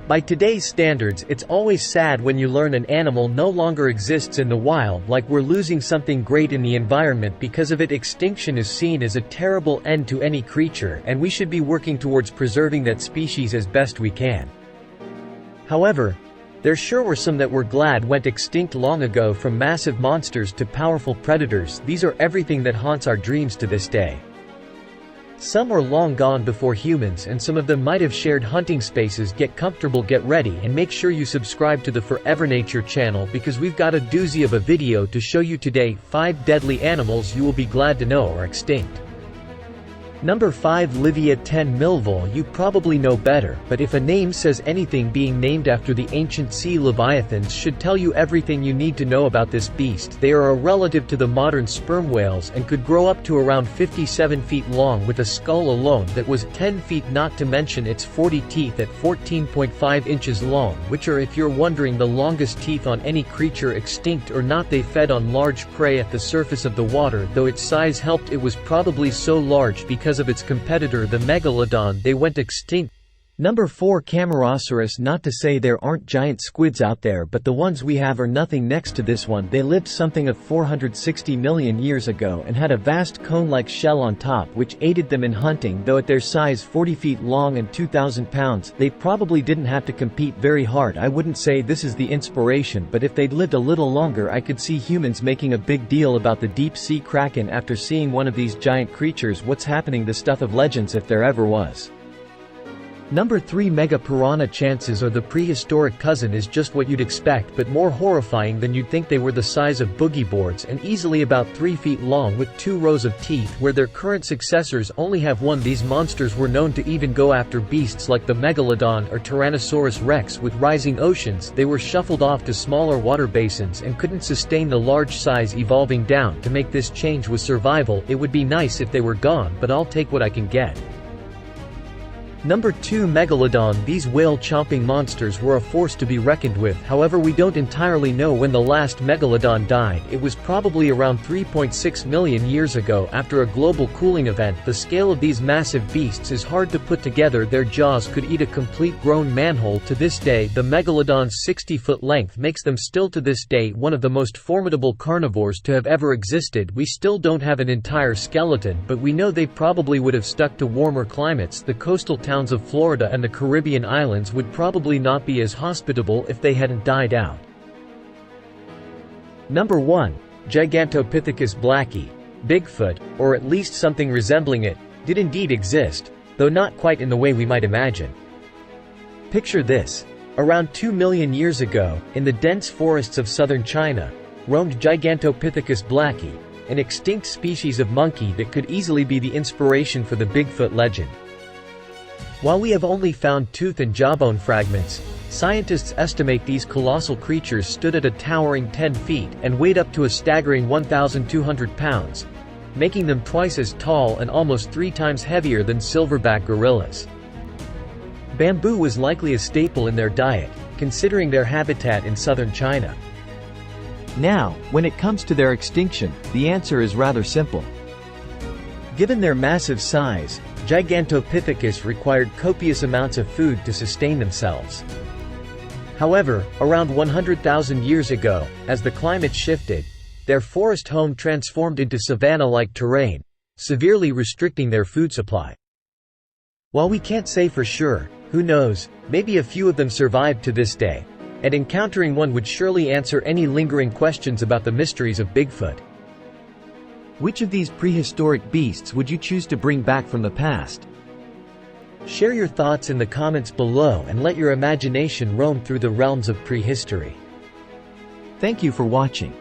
By today's standards, it's always sad when you learn an animal no longer exists in the wild, like we're losing something great in the environment because of it. Extinction is seen as a terrible end to any creature, and we should be working towards preserving that species as best we can. However, there sure were some that we're glad went extinct long ago, from massive monsters to powerful predators. These are everything that haunts our dreams to this day. Some were long gone before humans, and some of them might have shared hunting spaces. Get comfortable, get ready, and make sure you subscribe to the Forever Nature channel, because we've got a doozy of a video to show you today. 5 deadly animals you will be glad to know are extinct. Number 5. Livia 10 Millville. You probably know better, but if a name says anything, being named after the ancient sea leviathans should tell you everything you need to know about this beast. They are a relative to the modern sperm whales and could grow up to around 57 feet long, with a skull alone that was 10 feet, not to mention its 40 teeth at 14.5 inches long, which are, if you're wondering, the longest teeth on any creature extinct or not. They fed on large prey at the surface of the water, though its size helped. It was probably so large because of its competitor, the megalodon. They went extinct. Number 4. Camarasaurus. Not to say there aren't giant squids out there, but the ones we have are nothing next to this one. They lived something of 460 million years ago and had a vast cone-like shell on top, which aided them in hunting. Though at their size, 40 feet long and 2,000 pounds, they probably didn't have to compete very hard. I wouldn't say this is the inspiration, but if they'd lived a little longer, I could see humans making a big deal about the deep-sea kraken after seeing one of these giant creatures. What's happening? The stuff of legends, if there ever was. Number 3. Mega piranha. Chances are the prehistoric cousin is just what you'd expect, but more horrifying than you'd think. They were the size of boogie boards and easily about 3 feet long, with 2 rows of teeth, where their current successors only have 1. These monsters were known to even go after beasts like the megalodon or Tyrannosaurus rex. With rising oceans, they were shuffled off to smaller water basins and couldn't sustain the large size. Evolving down to make this change was survival. It would be nice if they were gone, but I'll take what I can get. Number 2. Megalodon. These whale-chomping monsters were a force to be reckoned with. However, we don't entirely know when the last megalodon died. It was probably around 3.6 million years ago, after a global cooling event. The scale of these massive beasts is hard to put together. Their jaws could eat a complete grown manhole. To this day, the megalodon's 60-foot length makes them still to this day one of the most formidable carnivores to have ever existed. We still don't have an entire skeleton, but we know they probably would have stuck to warmer climates. The coastal towns of Florida and the Caribbean islands would probably not be as hospitable if they hadn't died out. Number 1. Gigantopithecus blacki. Bigfoot, or at least something resembling it, did indeed exist, though not quite in the way we might imagine. Picture this. Around 2 million years ago, in the dense forests of southern China, roamed Gigantopithecus blacki, an extinct species of monkey that could easily be the inspiration for the Bigfoot legend. While we have only found tooth and jawbone fragments, scientists estimate these colossal creatures stood at a towering 10 feet and weighed up to a staggering 1,200 pounds, making them twice as tall and almost 3 times heavier than silverback gorillas. Bamboo was likely a staple in their diet, considering their habitat in southern China. Now, when it comes to their extinction, the answer is rather simple. Given their massive size, Gigantopithecus required copious amounts of food to sustain themselves. However, around 100,000 years ago, as the climate shifted, their forest home transformed into savanna-like terrain, severely restricting their food supply. While we can't say for sure, who knows, maybe a few of them survived to this day, and encountering one would surely answer any lingering questions about the mysteries of Bigfoot. Which of these prehistoric beasts would you choose to bring back from the past? Share your thoughts in the comments below and let your imagination roam through the realms of prehistory. Thank you for watching.